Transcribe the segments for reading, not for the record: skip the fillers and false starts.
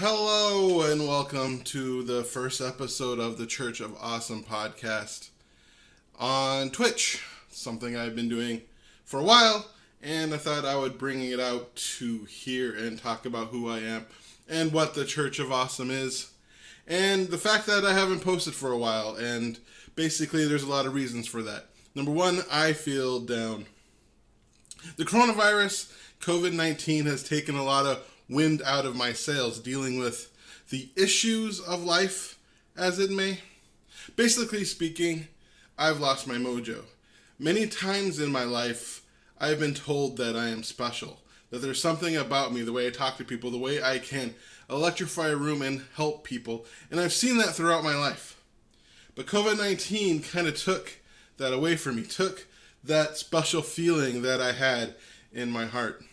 Hello and welcome to the first episode of the Church of Awesome podcast on Twitch. Something I've been doing for a while, and I thought I would bring it out to here and talk about who I am and what the Church of Awesome is, and the fact that I haven't posted for a while, and basically there's a lot of reasons for that. Number one, I feel down. The coronavirus, COVID-19, has taken a lot of wind out of my sails dealing with the issues of life, as it may. Basically speaking, I've lost my mojo. Many times in my life, I've been told that I am special, that there's something about me, the way I talk to people, the way I can electrify a room and help people, and I've seen that throughout my life. But COVID-19 kind of took that away from me, took that special feeling that I had in my heart.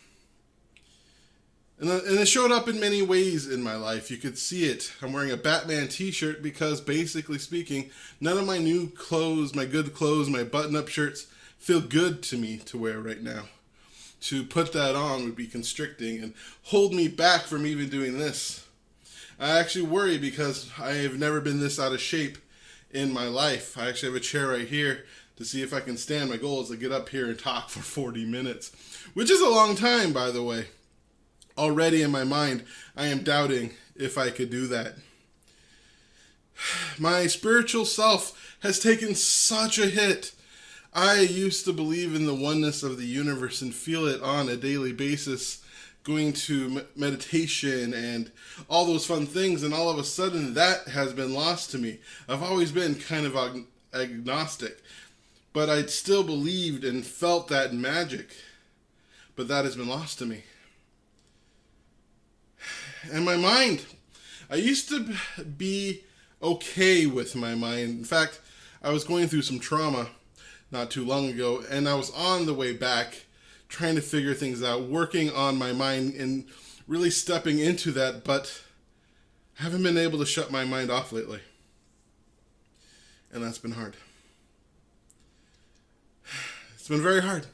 And it showed up in many ways in my life. You could see it. I'm wearing a Batman t-shirt because, basically speaking, none of my new clothes, my good clothes, my button-up shirts feel good to me to wear right now. To put that on would be constricting and hold me back from even doing this. I actually worry because I have never been this out of shape in my life. I actually have a chair right here to see if I can stand. My goal is to get up here and talk for 40 minutes, which is a long time, by the way. Already in my mind, I am doubting if I could do that. My spiritual self has taken such a hit. I used to believe in the oneness of the universe and feel it on a daily basis, going to meditation and all those fun things, and all of a sudden that has been lost to me. I've always been kind of agnostic, but I still believed and felt that magic, but that has been lost to me. And my mind, I used to be okay with my mind. In fact, I was going through some trauma not too long ago, and I was on the way back trying to figure things out, working on my mind and really stepping into that, but I haven't been able to shut my mind off lately. And that's been hard. It's been very hard.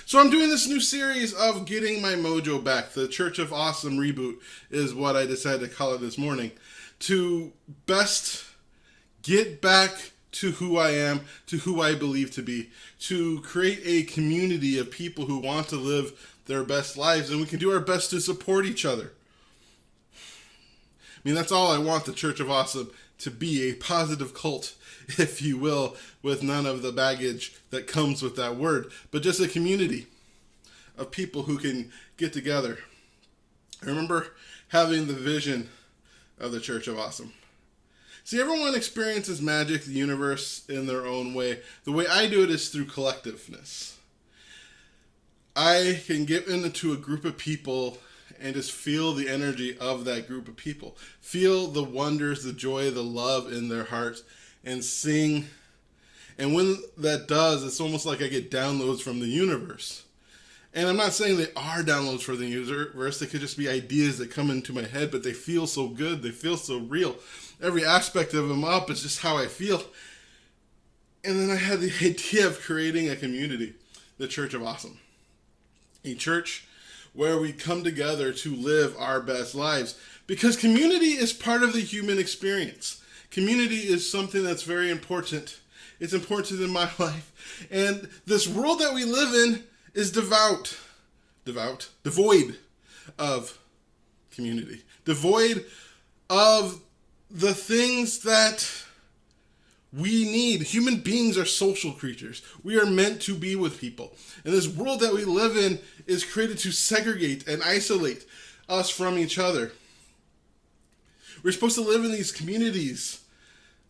So I'm doing this new series of getting my mojo back. The Church of Awesome reboot is what I decided to call it this morning. To best get back to who I am, to who I believe to be. To create a community of people who want to live their best lives, and we can do our best to support each other. I mean, that's all I want the Church of Awesome to be, a positive cult, if you will, with none of the baggage that comes with that word, but just a community of people who can get together. I remember having the vision of the Church of Awesome. See, everyone experiences magic, the universe, in their own way. The way I do it is through collectiveness. I can get into a group of people and just feel the energy of that group of people. Feel the wonders, the joy, the love in their hearts, and sing. And when that does, it's almost like I get downloads from the universe. And I'm not saying they are downloads for the universe. They could just be ideas that come into my head, but they feel so good. They feel so real. Every aspect of them up is just how I feel. And then I had the idea of creating a community, the Church of Awesome. A church where we come together to live our best lives. Because community is part of the human experience. Community is something that's very important. It's important in my life. And this world that we live in is devoid of community. Devoid of the things that we need. Human beings are social creatures. We are meant to be with people. And this world that we live in is created to segregate and isolate us from each other. We're supposed to live in these communities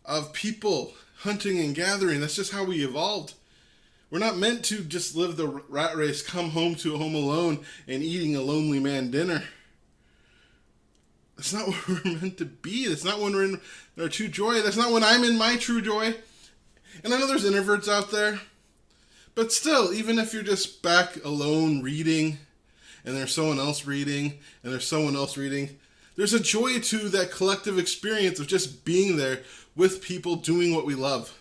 of people hunting and gathering. That's just how we evolved. We're not meant to just live the rat race, come home to home alone and eating a lonely man dinner. That's not what we're meant to be. That's not when we're in our true joy. That's not when I'm in my true joy. And I know there's introverts out there. But still, even if you're just back alone reading, and there's someone else reading, and there's someone else reading, there's a joy to that collective experience of just being there with people doing what we love.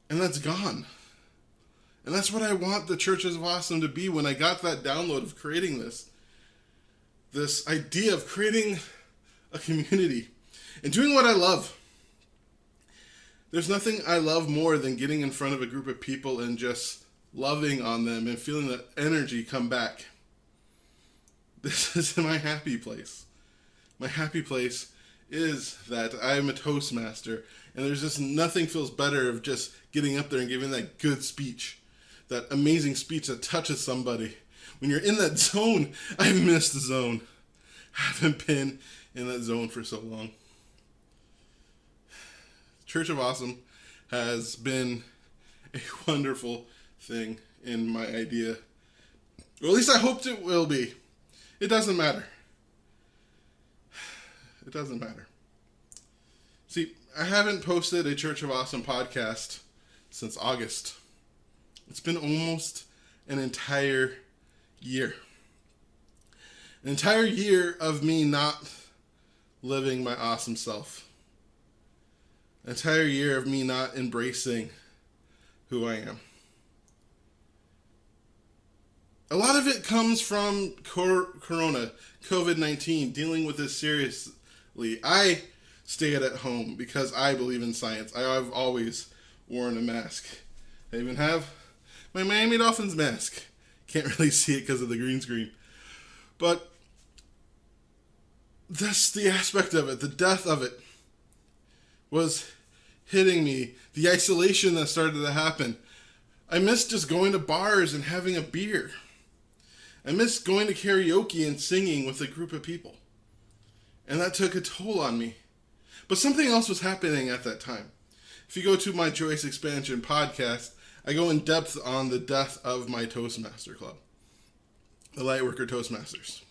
And that's gone. And that's what I want the Churches of Awesome to be when I got that download of creating this. this idea of creating a community and doing what I love. There's nothing I love more than getting in front of a group of people and just loving on them and feeling that energy come back. This is my happy place. My happy place is that I'm a Toastmaster, and there's just nothing feels better of just getting up there and giving that good speech, that amazing speech that touches somebody. When you're in that zone, I've missed the zone. I haven't been in that zone for so long. Church of Awesome has been a wonderful thing in my idea. Or at least I hoped it will be. It doesn't matter. It doesn't matter. See, I haven't posted a Church of Awesome podcast since August. It's been almost an entire year. An entire year of me not living my awesome self. An entire year of me not embracing who I am. A lot of it comes from Corona, COVID-19, dealing with this seriously. I stayed at home because I believe in science. I've always worn a mask. I even have my Miami Dolphins mask. Can't really see it because of the green screen. But that's the aspect of it. The death of it was hitting me. The isolation that started to happen. I missed just going to bars and having a beer. I missed going to karaoke and singing with a group of people. And that took a toll on me. But something else was happening at that time. If you go to my Choice Expansion podcast, I go in depth on the death of my Toastmaster Club, the Lightworker Toastmasters.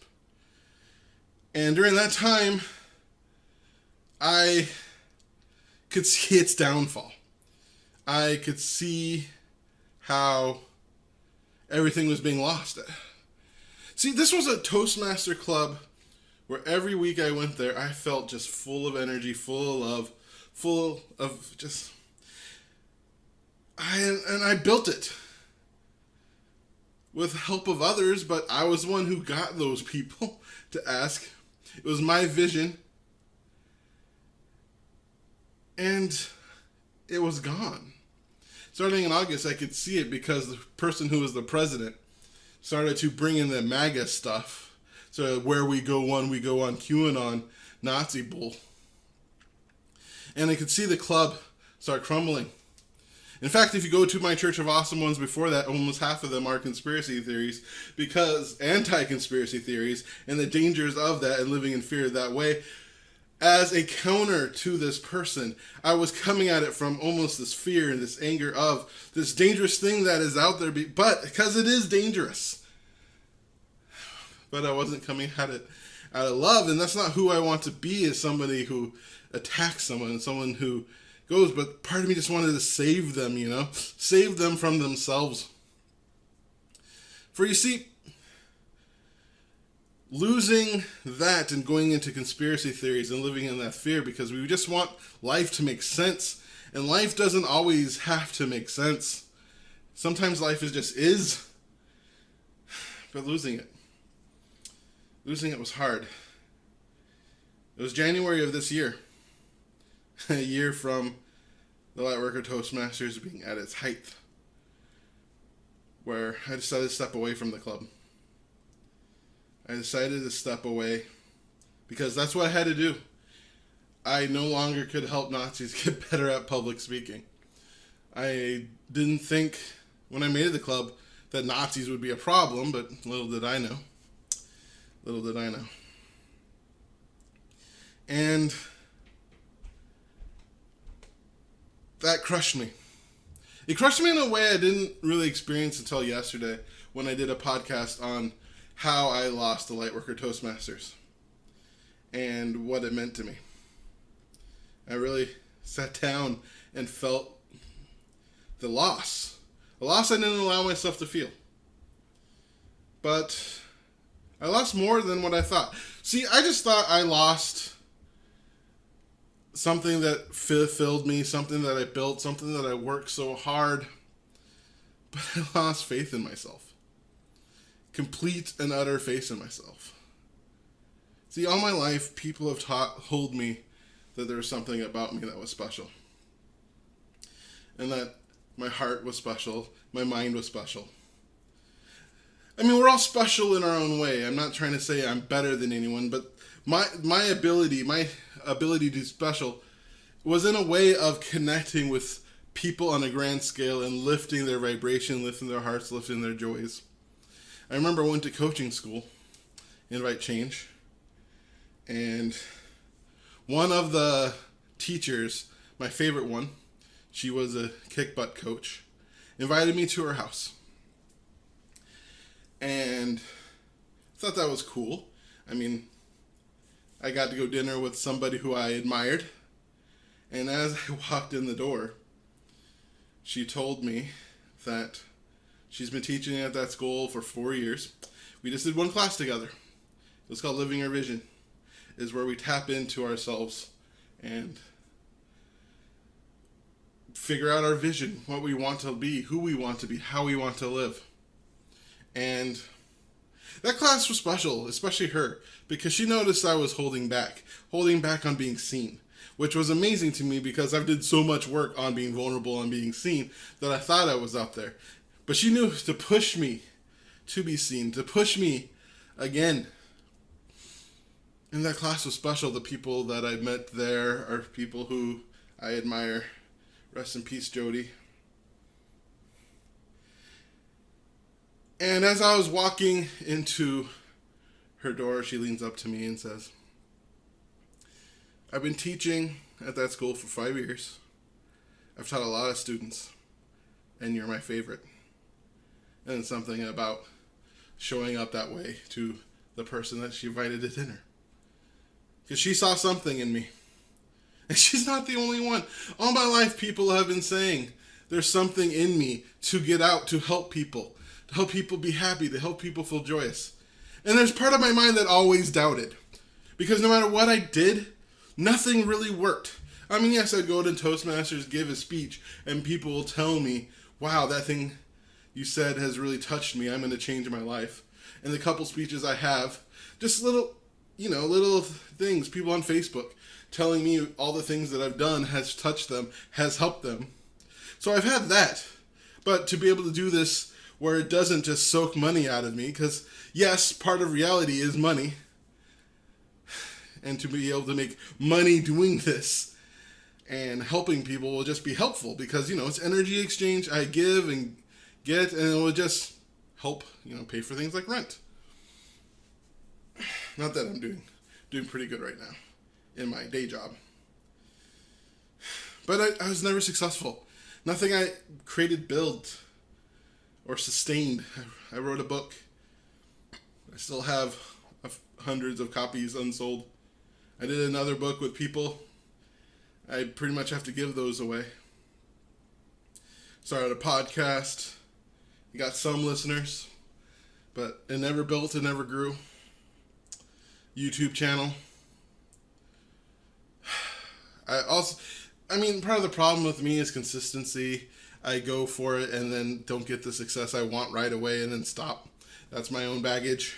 And during that time, I could see its downfall. I could see how everything was being lost. See, this was a Toastmaster Club where every week I went there, I felt just full of energy, full of love, full of just... I built it with the help of others, but I was the one who got those people to ask. It was my vision. And it was gone. Starting in August, I could see it because the person who was the president started to bring in the MAGA stuff. So where we go on QAnon Nazi bull. And I could see the club start crumbling. In fact, if you go to my Church of Awesome ones before that, almost half of them are conspiracy theories, because anti-conspiracy theories and the dangers of that and living in fear that way. As a counter to this person, I was coming at it from almost this fear and this anger of this dangerous thing that is out there, but because it is dangerous. But I wasn't coming at it out of love, and that's not who I want to be, as somebody who attacks someone, someone who goes, but part of me just wanted to save them, save them from themselves. For you see, losing that and going into conspiracy theories and living in that fear because we just want life to make sense, and life doesn't always have to make sense. Sometimes life just is, but losing it was hard. It was January of this year, a year from the Lightworker Toastmasters being at its height, where I decided to step away from the club. I decided to step away because that's what I had to do. I no longer could help Nazis get better at public speaking. I didn't think when I made the club that Nazis would be a problem, but little did I know. Little did I know. And that crushed me. It crushed me in a way I didn't really experience until yesterday when I did a podcast on how I lost the Lightworker Toastmasters and what it meant to me. I really sat down and felt the loss. A loss I didn't allow myself to feel. But I lost more than what I thought. See, I just thought I lost something that fulfilled me, something that I built, something that I worked so hard. But I lost faith in myself. Complete and utter faith in myself. See, all my life, people have told me that there was something about me that was special. And that my heart was special, my mind was special. I mean, we're all special in our own way. I'm not trying to say I'm better than anyone, but my ability to be special was in a way of connecting with people on a grand scale and lifting their vibration, lifting their hearts, lifting their joys. I remember I went to coaching school, Invite Change, and one of the teachers, my favorite one, she was a kick butt coach, invited me to her house. And I thought that was cool. I mean, I got to go dinner with somebody who I admired. And as I walked in the door, she told me that she's been teaching at that school for 4 years. We just did one class together. It was called Living Your Vision. It's where we tap into ourselves and figure out our vision, what we want to be, who we want to be, how we want to live. And that class was special, especially her, because she noticed I was holding back on being seen, which was amazing to me because I've did so much work on being vulnerable and being seen that I thought I was up there. But she knew to push me to be seen, to push me again. And that class was special. The people that I met there are people who I admire. Rest in peace, Jody. And as I was walking into her door, she leans up to me and says, I've been teaching at that school for 5 years. I've taught a lot of students, and you're my favorite. And it's something about showing up that way to the person that she invited to dinner. Because she saw something in me. And she's not the only one. All my life, people have been saying, there's something in me to get out, to help people be happy, to help people feel joyous. And there's part of my mind that always doubted. Because no matter what I did, nothing really worked. I mean, yes, I'd go to Toastmasters, give a speech, and people will tell me, wow, that thing you said has really touched me. I'm going to change my life. And the couple speeches I have, just little things, people on Facebook telling me all the things that I've done has touched them, has helped them. So I've had that. But to be able to do this where it doesn't just soak money out of me, because yes, part of reality is money. And to be able to make money doing this and helping people will just be helpful because, it's energy exchange. I give and get, and it will just help, pay for things like rent. Not that I'm doing pretty good right now in my day job. But I was never successful. Nothing I created, built, or sustained. I wrote a book. I still have hundreds of copies unsold. I did another book with people. I pretty much have to give those away. Started a podcast. Got some listeners, but it never built, it never grew. YouTube channel. Part of the problem with me is consistency. I go for it and then don't get the success I want right away and then stop. That's my own baggage.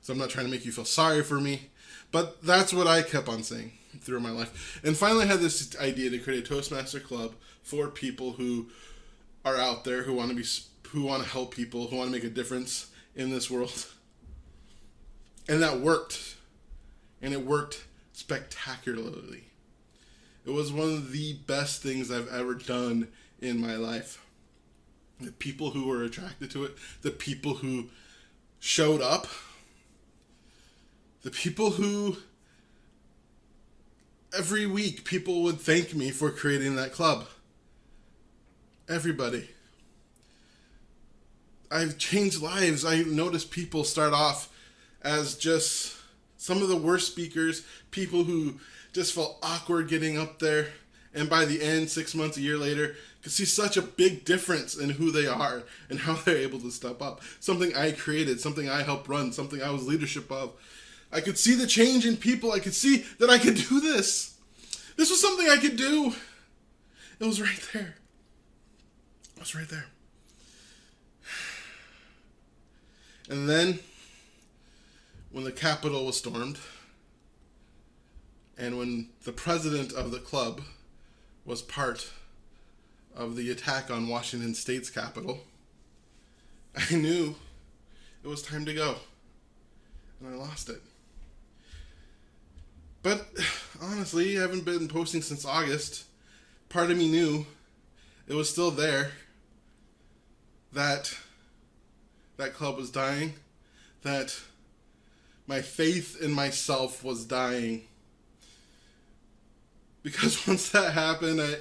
So I'm not trying to make you feel sorry for me, but that's what I kept on saying through my life. And finally I had this idea to create a Toastmaster club for people who are out there, who want to help people, who want to make a difference in this world. And that worked. And it worked spectacularly. It was one of the best things I've ever done in my life. The people who were attracted to it, the people who showed up, the people who every week people would thank me for creating that club. Everybody. I've changed lives. I noticed people start off as just some of the worst speakers, people who just felt awkward getting up there, and by the end, 6 months, a year later, could see such a big difference in who they are and how they're able to step up. Something I created, something I helped run, something I was leadership of. I could see the change in people. I could see that I could do this. This was something I could do. It was right there. It was right there. And then, when the Capitol was stormed, And when the president of the club was part of the attack on Washington State's Capitol, I knew it was time to go. And I lost it. But honestly, I haven't been posting since August. Part of me knew it was still there, that that club was dying, that my faith in myself was dying. Because once that happened, I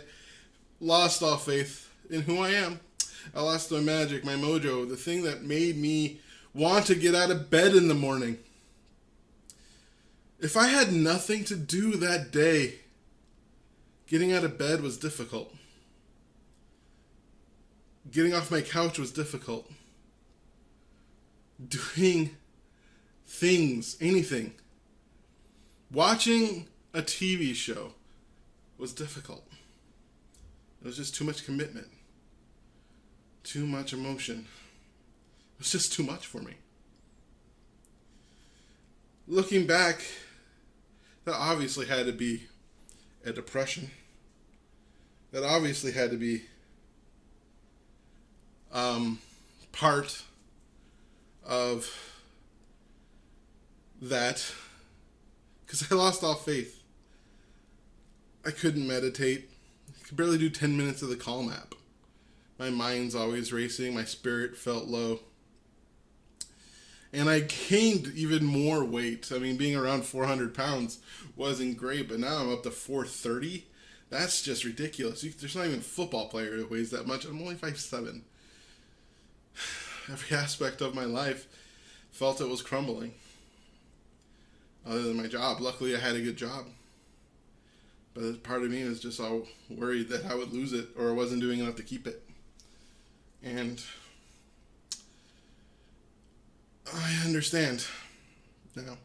lost all faith in who I am. I lost my magic, my mojo, the thing that made me want to get out of bed in the morning. If I had nothing to do that day, getting out of bed was difficult. Getting off my couch was difficult. Doing things, anything. Watching a TV show was difficult. It was just too much commitment. Too much emotion. It was just too much for me. Looking back, that obviously had to be a depression. That obviously had to be part of that, because I lost all faith. I couldn't meditate. I could barely do 10 minutes of the calm app. My mind's always racing. My spirit felt low. And I gained even more weight. I mean, being around 400 pounds wasn't great, but now I'm up to 430. That's just ridiculous. There's not even a football player that weighs that much. I'm only 5'7". Every aspect of my life felt it was crumbling. Other than my job. Luckily, I had a good job. But part of me was just all worried that I would lose it or I wasn't doing enough to keep it. And I understand now.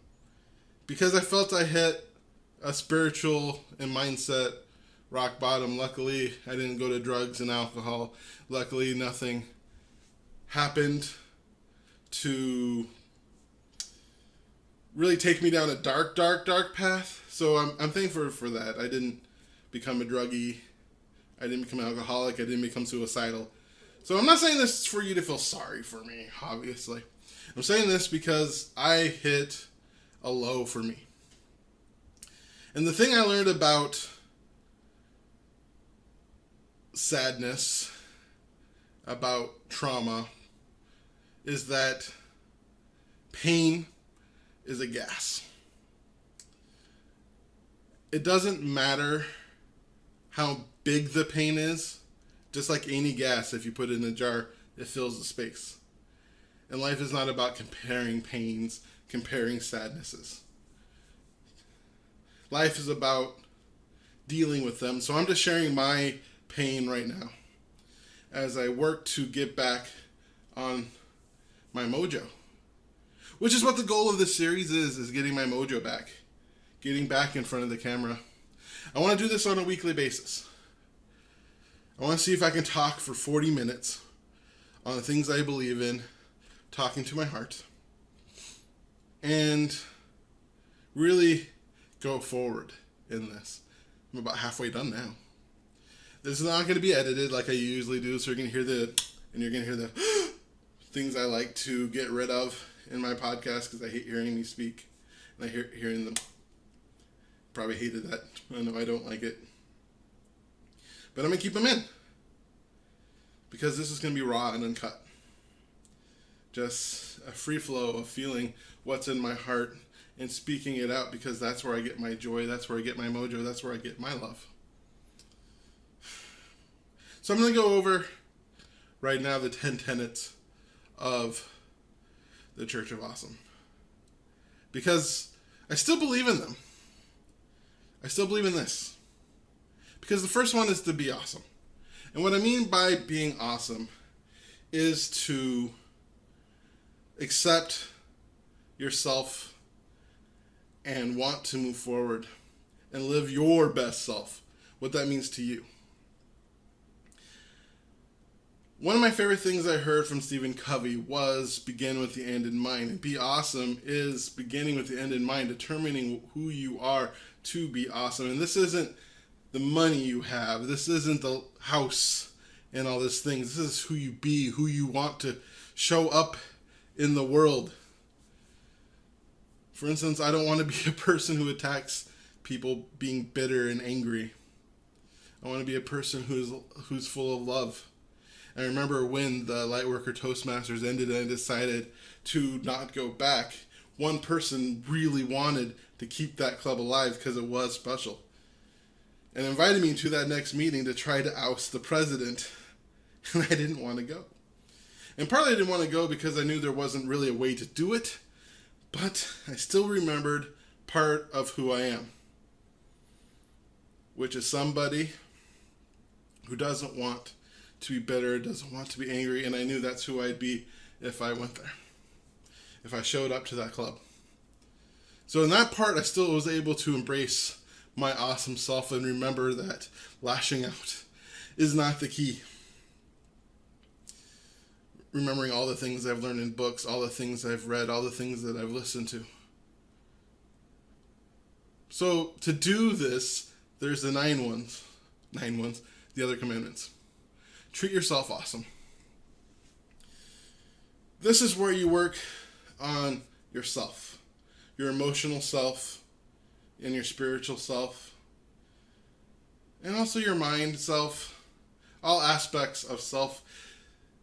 Because I felt I hit a spiritual and mindset rock bottom. Luckily, I didn't go to drugs and alcohol. Luckily, nothing happened to really take me down a dark path. So I'm thankful for that. I didn't become a druggie. I didn't become an alcoholic. I didn't become suicidal. So I'm not saying this for you to feel sorry for me, obviously. I'm saying this because I hit a low for me. And the thing I learned about sadness, about trauma, is that pain is a gas. It doesn't matter how big the pain is. Just like any gas, if you put it in a jar, it fills the space. And life is not about comparing pains, comparing sadnesses. Life is about dealing with them. So I'm just sharing my pain right now as I work to get back on my mojo. Which is what the goal of this series is getting my mojo back. Getting back in front of the camera. I want to do this on a weekly basis. I want to see if I can talk for 40 minutes on the things I believe in, talking to my heart, and really go forward in this. I'm about halfway done now. This is not going to be edited like I usually do, so you're going to hear the things I like to get rid of in my podcast because I hate hearing me speak. And I hearing them. Probably hated that. I know I don't like it. But I'm going to keep them in. Because this is going to be raw and uncut. Just a free flow of feeling what's in my heart and speaking it out, because that's where I get my joy, that's where I get my mojo, that's where I get my love. So I'm going to go over right now the 10 tenets of the Church of Awesome. Because I still believe in them. I still believe in this. Because the first one is to be awesome. And what I mean by being awesome is to accept yourself and want to move forward and live your best self, what that means to you. One of my favorite things I heard from Stephen Covey was begin with the end in mind. And be awesome is beginning with the end in mind, determining who you are to be awesome. And this isn't the money you have. This isn't the house and all these things. This is who you be, who you want to show up in the world. For instance, I don't want to be a person who attacks people being bitter and angry. I want to be a person who's full of love. I remember when the Lightworker Toastmasters ended and I decided to not go back. One person really wanted to keep that club alive because it was special, and invited me to that next meeting to try to oust the president, and I didn't want to go. And partly I didn't want to go because I knew there wasn't really a way to do it, but I still remembered part of who I am, which is somebody who doesn't want to be bitter, doesn't want to be angry, and I knew that's who I'd be if I went there, if I showed up to that club. So in that part, I still was able to embrace my awesome self and remember that lashing out is not the key. Remembering all the things I've learned in books, all the things I've read, all the things that I've listened to. So to do this, there's the the other commandments. Treat yourself awesome. This is where you work on yourself, your emotional self, and your spiritual self, and also your mind self, all aspects of self.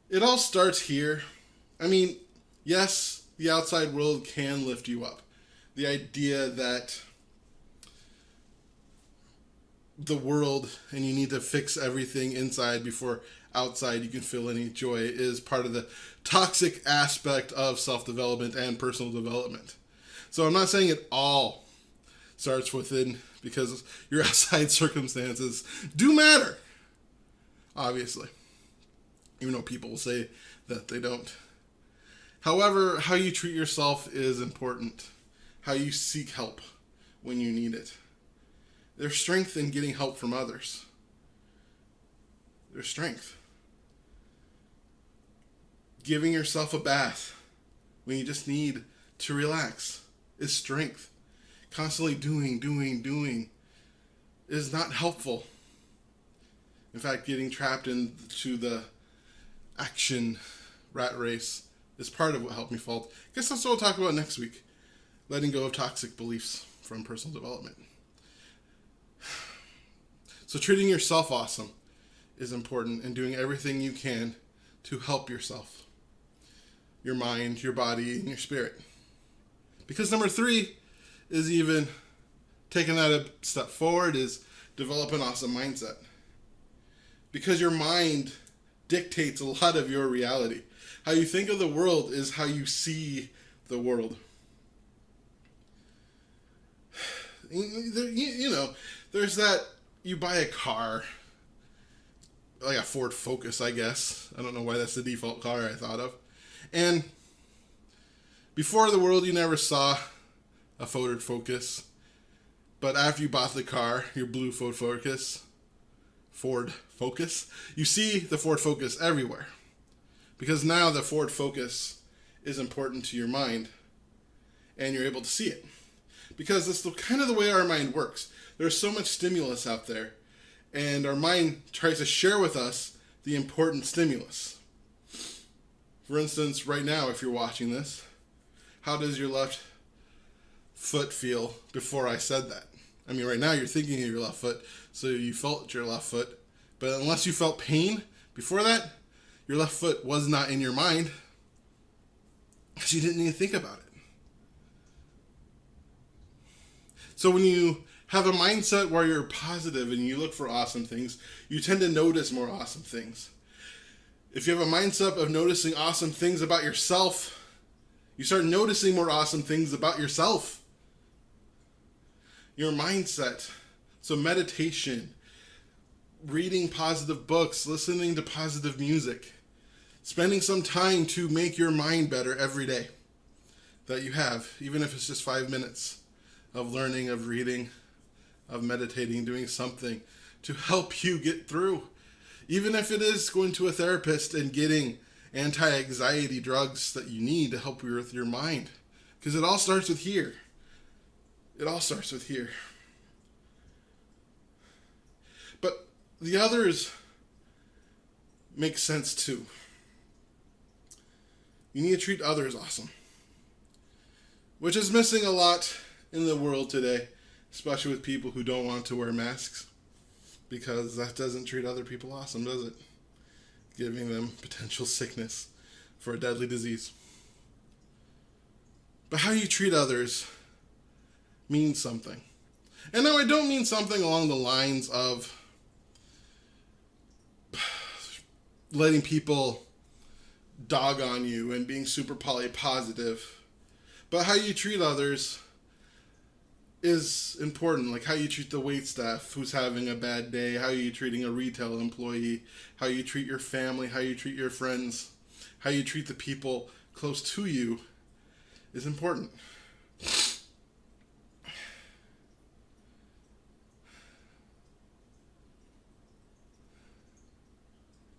It all starts here. I mean, yes, the outside world can lift you up. The idea that the world and you need to fix everything inside before outside you can feel any joy is part of the toxic aspect of self-development and personal development. So I'm not saying it all starts within, because your outside circumstances do matter, obviously, even though people will say that they don't. However, how you treat yourself is important. How you seek help when you need it. There's strength in getting help from others. There's strength. Giving yourself a bath when you just need to relax is strength. Constantly doing is not helpful. In fact, getting trapped into the action rat race is part of what helped me fall. I guess that's what we'll talk about next week. Letting go of toxic beliefs from personal development. So treating yourself awesome is important, and doing everything you can to help yourself, your mind, your body, and your spirit. Because number 3 is even taking that a step forward, is develop an awesome mindset. Because your mind dictates a lot of your reality. How you think of the world is how you see the world. You know, there's that, you buy a car, like a Ford Focus, I guess. I don't know why that's the default car I thought of. And before the world, you never saw a Ford Focus. But after you bought the car, your blue Ford Focus, you see the Ford Focus everywhere. Because now the Ford Focus is important to your mind, and you're able to see it. Because that's kind of the way our mind works. There's so much stimulus out there, and our mind tries to share with us the important stimulus. For instance, right now, if you're watching this, how does your left foot feel before I said that? I mean, right now you're thinking of your left foot, so you felt your left foot. But unless you felt pain before that, your left foot was not in your mind, because you didn't even think about it. So when you have a mindset where you're positive and you look for awesome things, you tend to notice more awesome things. If you have a mindset of noticing awesome things about yourself, you start noticing more awesome things about yourself. Your mindset. So meditation, reading positive books, listening to positive music, spending some time to make your mind better every day that you have, even if it's just 5 minutes of learning, of reading, of meditating, doing something to help you get through. Even if it is going to a therapist and getting anti-anxiety drugs that you need to help you with your mind. Because it all starts with here. It all starts with here. But the others make sense too. You need to treat others awesome. Which is missing a lot in the world today, especially with people who don't want to wear masks. Because that doesn't treat other people awesome, does it? Giving them potential sickness for a deadly disease. But how you treat others means something. And no, I don't mean something along the lines of letting people dog on you and being super positive. But how you treat others is important. Like how you treat the wait staff who's having a bad day, how you treating a retail employee, how you treat your family, how you treat your friends, how you treat the people close to you is important.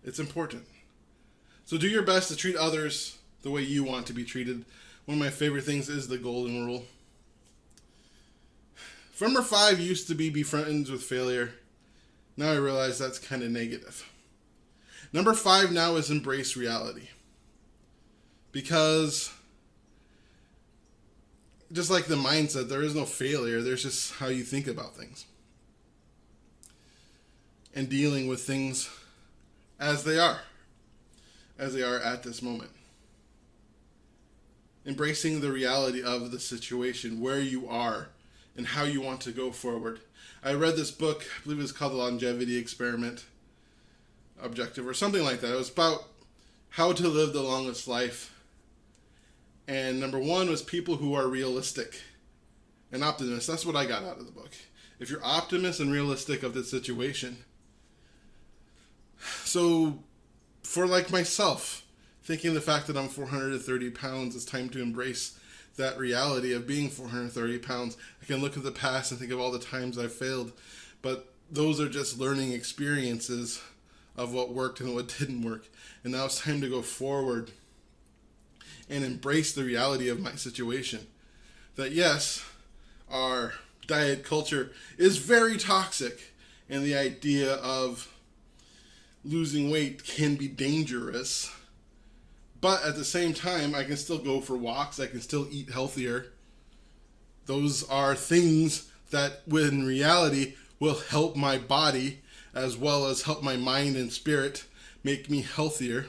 It's important. So do your best to treat others the way you want to be treated. One of my favorite things is the golden rule. Number 5 used to be friends with failure. Now I realize that's kind of negative. Number 5 now is embrace reality. Because just like the mindset, there is no failure. There's just how you think about things. And dealing with things as they are at this moment. Embracing the reality of the situation, where you are, and how you want to go forward. I read this book, I believe it's called The Longevity Experiment Objective or something like that. It was about how to live the longest life. And number 1 was people who are realistic and optimists. That's what I got out of the book. If you're optimist and realistic of the situation. So for like myself, thinking the fact that I'm 430 pounds, it's time to embrace that reality of being 430 pounds. I can look at the past and think of all the times I've failed, but those are just learning experiences of what worked and what didn't work. And now it's time to go forward and embrace the reality of my situation. That yes, our diet culture is very toxic, and the idea of losing weight can be dangerous. But at the same time, I can still go for walks. I can still eat healthier. Those are things that, in reality, will help my body as well as help my mind and spirit, make me healthier.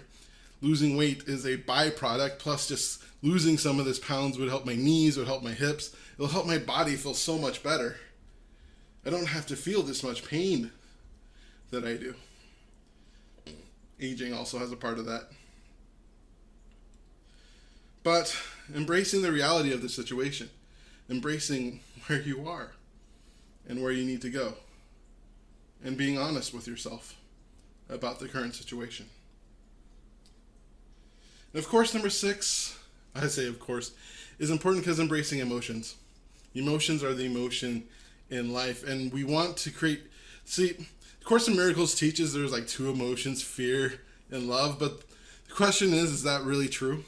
Losing weight is a byproduct. Plus, just losing some of this pounds would help my knees, would help my hips. It'll help my body feel so much better. I don't have to feel this much pain that I do. Aging also has a part of that. But embracing the reality of the situation, embracing where you are and where you need to go, and being honest with yourself about the current situation. And of course, number 6, I say of course, is important because embracing emotions. Emotions are the emotion in life, and we want to create, the Course in Miracles teaches there's like 2 emotions, fear and love, but the question is that really true?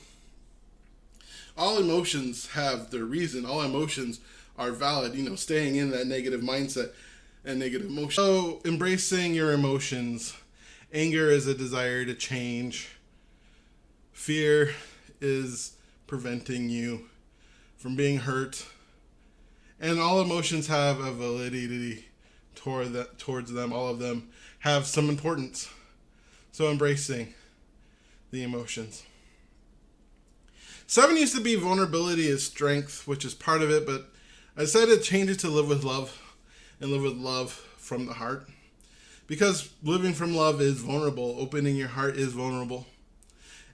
All emotions have their reason. All emotions are valid. Staying in that negative mindset and negative emotion. So embracing your emotions. Anger is a desire to change. Fear is preventing you from being hurt. And all emotions have a validity towards them. All of them have some importance. So embracing the emotions. 7 used to be vulnerability is strength, which is part of it, but I decided to change it to live with love, and live with love from the heart. Because living from love is vulnerable. Opening your heart is vulnerable.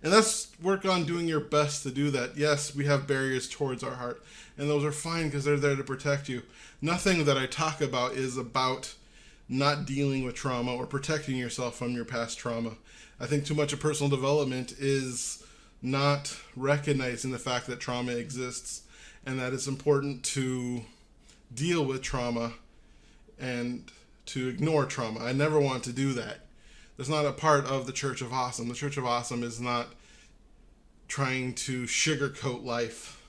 And let's work on doing your best to do that. Yes, we have barriers towards our heart, and those are fine because they're there to protect you. Nothing that I talk about is about not dealing with trauma or protecting yourself from your past trauma. I think too much of personal development is not recognizing the fact that trauma exists and that it's important to deal with trauma and to ignore trauma. I never want to do that. That's not a part of the Church of Awesome. The Church of Awesome is not trying to sugarcoat life.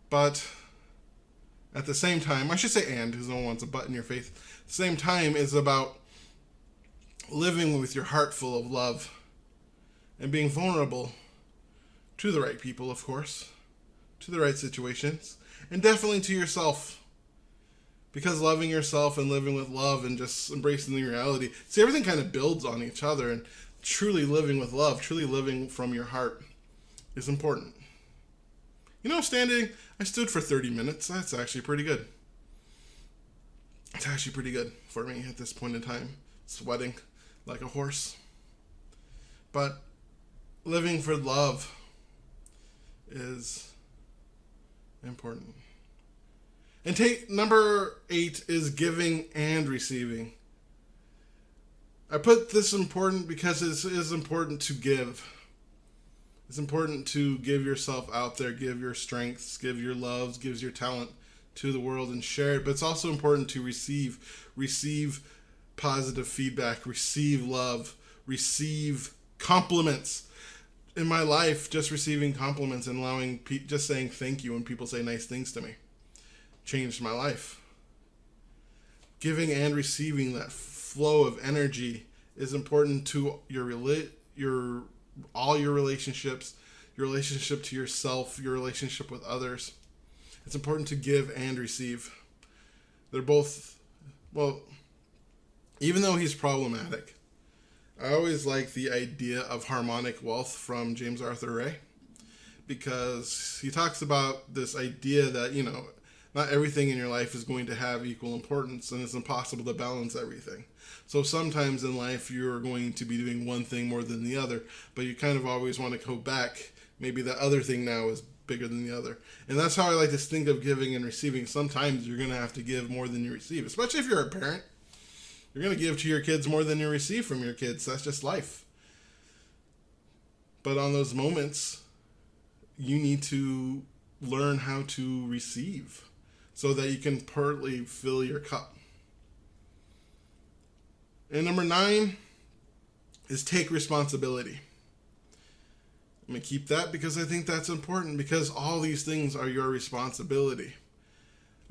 But at the same time, I should say because no one wants a butt in your face. At the same time is about living with your heart full of love and being vulnerable to the right people, of course, to the right situations, and definitely to yourself. Because loving yourself and living with love and just embracing the reality, see, everything kind of builds on each other, and truly living with love, truly living from your heart is important. I stood for 30 minutes. That's actually pretty good. It's actually pretty good for me at this point in time. Sweating like a horse. But living for love is important. And number 8 is giving and receiving. I put this important because it is important to give. It's important to give yourself out there, give your strengths, give your loves, give your talent to the world and share it. But it's also important to receive positive feedback, receive love, receive compliments. In my life, just receiving compliments and just saying thank you when people say nice things to me changed my life. Giving and receiving, that flow of energy, is important to all your relationships, your relationship to yourself, your relationship with others. It's important to give and receive. They're both, well, even though he's problematic, I always like the idea of harmonic wealth from James Arthur Ray, because he talks about this idea that, not everything in your life is going to have equal importance, and it's impossible to balance everything. So sometimes in life you're going to be doing one thing more than the other, but you kind of always want to go back. Maybe the other thing now is bigger than the other. And that's how I like to think of giving and receiving. Sometimes you're going to have to give more than you receive, especially if you're a parent. You're going to give to your kids more than you receive from your kids. That's just life. But on those moments, you need to learn how to receive so that you can partly fill your cup. And number 9 is take responsibility. I'm going to keep that because I think that's important, because all these things are your responsibility.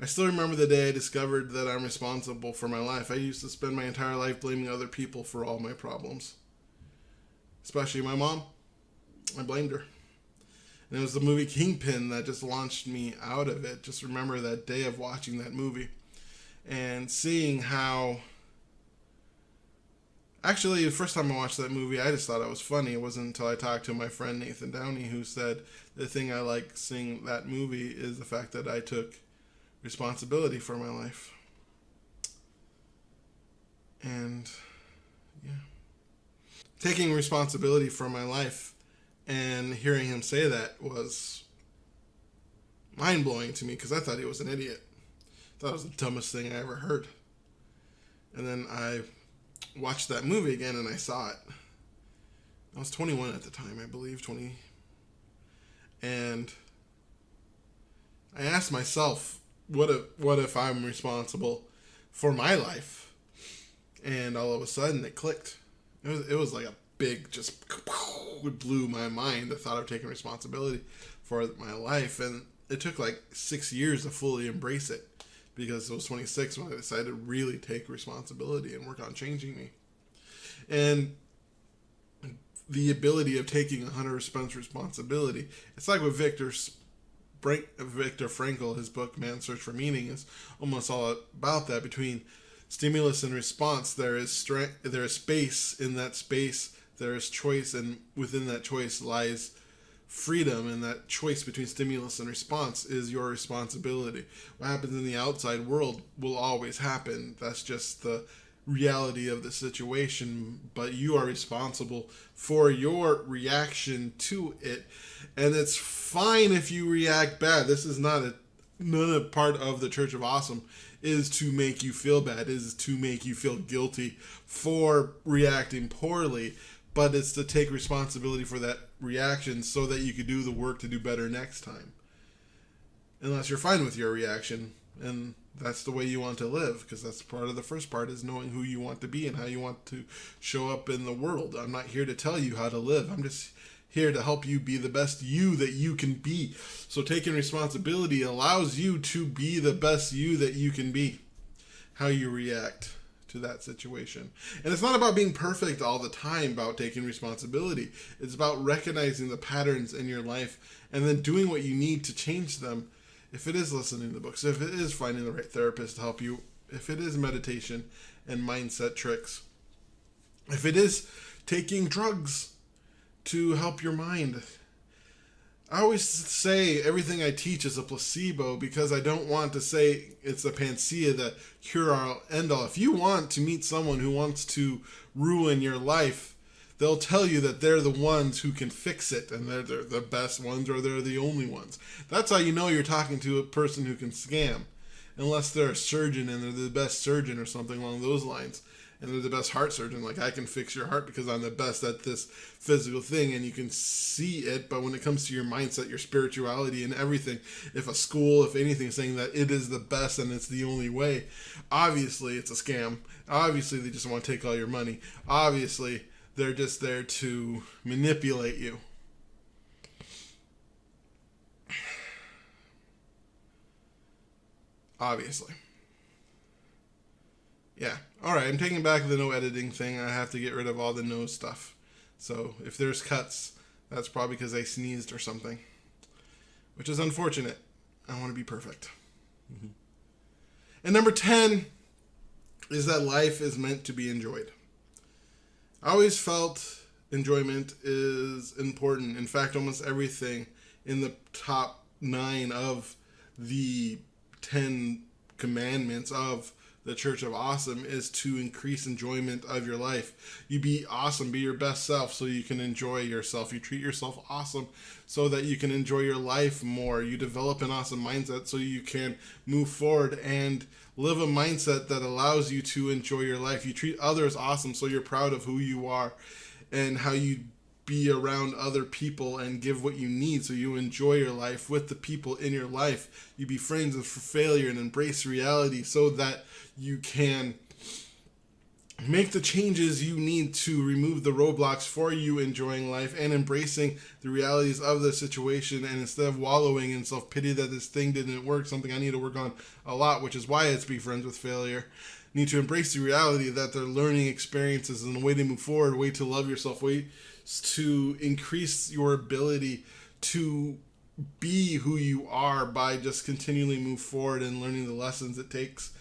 I still remember the day I discovered that I'm responsible for my life. I used to spend my entire life blaming other people for all my problems, especially my mom. I blamed her. And it was the movie Kingpin that just launched me out of it. Just remember that day of watching that movie and seeing how... Actually, the first time I watched that movie, I just thought it was funny. It wasn't until I talked to my friend Nathan Downey, who said the thing I like seeing that movie is the fact that I took responsibility for my life. And, yeah. Taking responsibility for my life and hearing him say that was mind-blowing to me, because I thought he was an idiot. I thought it was the dumbest thing I ever heard. And then I watched that movie again and I saw it. I was 21 at the time, I believe, 20. And I asked myself, what if I'm responsible for my life? And all of a sudden it clicked. It was like a big, just blew my mind, the thought of taking responsibility for my life. And it took like 6 years to fully embrace it, because I was 26 when I decided to really take responsibility and work on changing me. And the ability of taking 100% responsibility, it's like with Viktor Frankl, his book Man's Search for Meaning is almost all about that. Between stimulus and response, there is space. In that space, there is choice, and within that choice lies freedom, and that choice between stimulus and response is your responsibility. What happens in the outside world will always happen. That's just the reality of the situation, but you are responsible for your reaction to it. And it's fine if you react bad. This is not a part of the Church of Awesome is to make you feel bad, is to make you feel guilty for reacting poorly, but it's to take responsibility for that reaction so that you could do the work to do better next time. Unless you're fine with your reaction, and that's the way you want to live, because that's part of the first part, is knowing who you want to be and how you want to show up in the world. I'm not here to tell you how to live. I'm just here to help you be the best you that you can be. So taking responsibility allows you to be the best you that you can be. How you react to that situation. And it's not about being perfect all the time about taking responsibility. It's about recognizing the patterns in your life and then doing what you need to change them. If it is listening to books, if it is finding the right therapist to help you, if it is meditation and mindset tricks, if it is taking drugs to help your mind. I always say everything I teach is a placebo because I don't want to say it's a panacea, the cure-all, end-all. If you want to meet someone who wants to ruin your life, they'll tell you that they're the ones who can fix it, and they're the best ones, or they're the only ones. That's how you know you're talking to a person who can scam, unless they're a surgeon and they're the best surgeon or something along those lines. And they're the best heart surgeon. Like, I can fix your heart because I'm the best at this physical thing, and you can see it. But when it comes to your mindset, your spirituality, and everything, if a school, if anything, is saying that it is the best and it's the only way, obviously it's a scam. Obviously they just want to take all your money. Obviously they're just there to manipulate you. Obviously. Yeah. All right. I'm taking back the no editing thing. I have to get rid of all the no stuff. So if there's cuts, that's probably because I sneezed or something, which is unfortunate. I want to be perfect. Mm-hmm. And number 10 is that life is meant to be enjoyed. I always felt enjoyment is important. In fact, almost everything in the top 9 of the 10 commandments of the Church of Awesome is to increase enjoyment of your life. You be awesome, be your best self so you can enjoy yourself. You treat yourself awesome so that you can enjoy your life more. You develop an awesome mindset so you can move forward and live a mindset that allows you to enjoy your life. You treat others awesome so you're proud of who you are and how you be around other people and give what you need so you enjoy your life with the people in your life. You be friends with failure and embrace reality so that you can make the changes you need to remove the roadblocks for you enjoying life and embracing the realities of the situation. And instead of wallowing in self-pity that this thing didn't work, something I need to work on a lot, which is why it's be friends with failure, you need to embrace the reality that they're learning experiences and a way to move forward, a way to love yourself, way to increase your ability to be who you are by just continually move forward and learning the lessons it takes.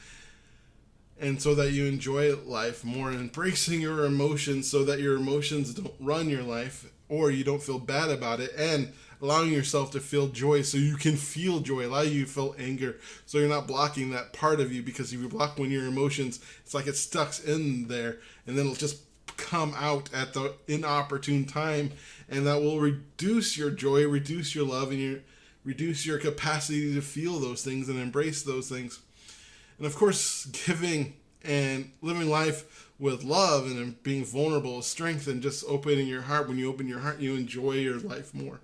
And so that you enjoy life more and embracing your emotions so that your emotions don't run your life or you don't feel bad about it, and allowing yourself to feel joy so you can feel joy, allow you to feel anger so you're not blocking that part of you, because if you block when your emotions, it's like it stuck in there and then it'll just come out at the inopportune time, and that will reduce your joy, reduce your love, and reduce your capacity to feel those things and embrace those things. And of course, giving and living life with love and being vulnerable is strength, and just opening your heart. When you open your heart, you enjoy your life more.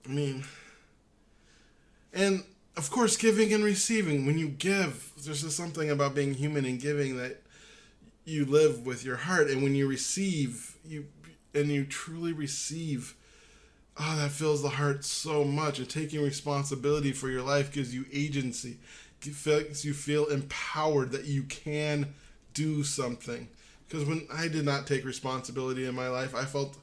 And of course, giving and receiving. When you give, there's just something about being human and giving that you live with your heart. And when you receive, you truly receive, that fills the heart so much. And taking responsibility for your life gives you agency. Makes you feel empowered that you can do something. Because when I did not take responsibility in my life, I felt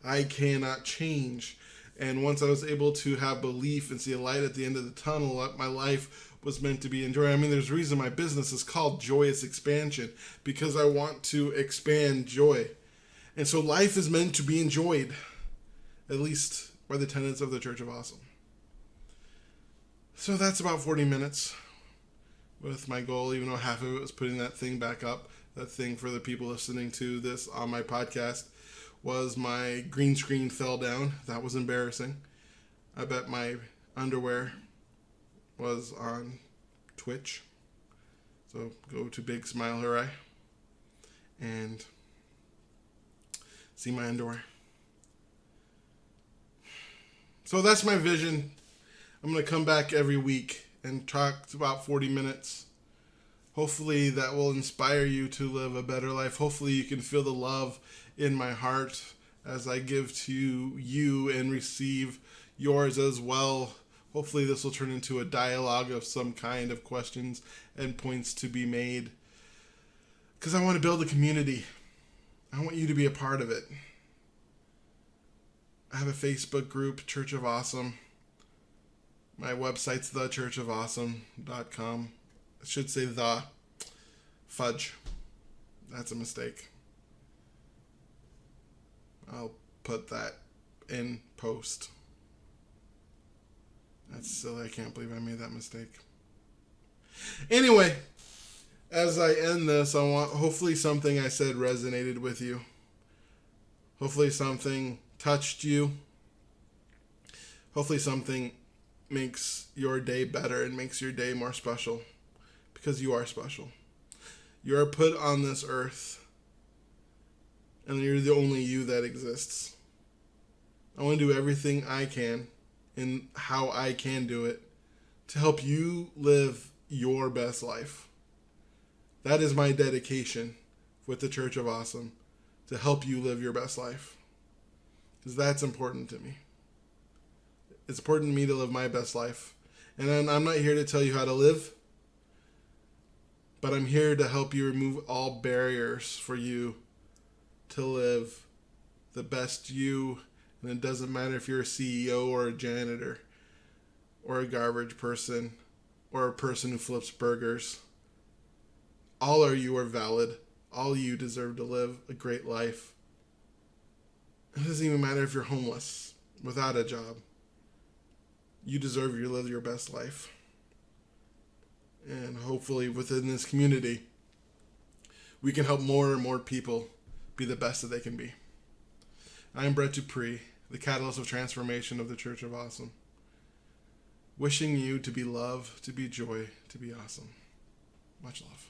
I cannot change. And once I was able to have belief and see a light at the end of the tunnel, my life was meant to be enjoyed. There's a reason my business is called Joyous Expansion, because I want to expand joy. And so life is meant to be enjoyed, at least by the tenets of the Church of Awesome. So that's about 40 minutes with my goal, even though half of it was putting that thing back up. That thing for the people listening to this on my podcast was my green screen fell down. That was embarrassing. I bet my underwear was on Twitch. So go to Big Smile Hooray and see my underwear. So that's my vision. I'm going to come back every week and talked about 40 minutes. Hopefully that will inspire you to live a better life. Hopefully you can feel the love in my heart as I give to you and receive yours as well. Hopefully this will turn into a dialogue of some kind of questions and points to be made. Because I want to build a community. I want you to be a part of it. I have a Facebook group, Church of Awesome. My website's thechurchofawesome.com. I should say the. Fudge. That's a mistake. I'll put that in post. That's silly. I can't believe I made that mistake. Anyway, as I end this, hopefully something I said resonated with you. Hopefully something touched you. Hopefully something makes your day better and makes your day more special. Because you are special. You are put on this earth. And you're the only you that exists. I want to do everything I can and how I can do it to help you live your best life. That is my dedication with the Church of Awesome, to help you live your best life. Because that's important to me. It's important to me to live my best life. And I'm not here to tell you how to live, but I'm here to help you remove all barriers for you to live the best you. And it doesn't matter if you're a CEO or a janitor or a garbage person or a person who flips burgers. All of you are valid. All of you deserve to live a great life. It doesn't even matter if you're homeless, without a job. You deserve to live your best life. And hopefully within this community, we can help more and more people be the best that they can be. I am Brett Dupree, the catalyst of transformation of the Church of Awesome. Wishing you to be love, to be joy, to be awesome. Much love.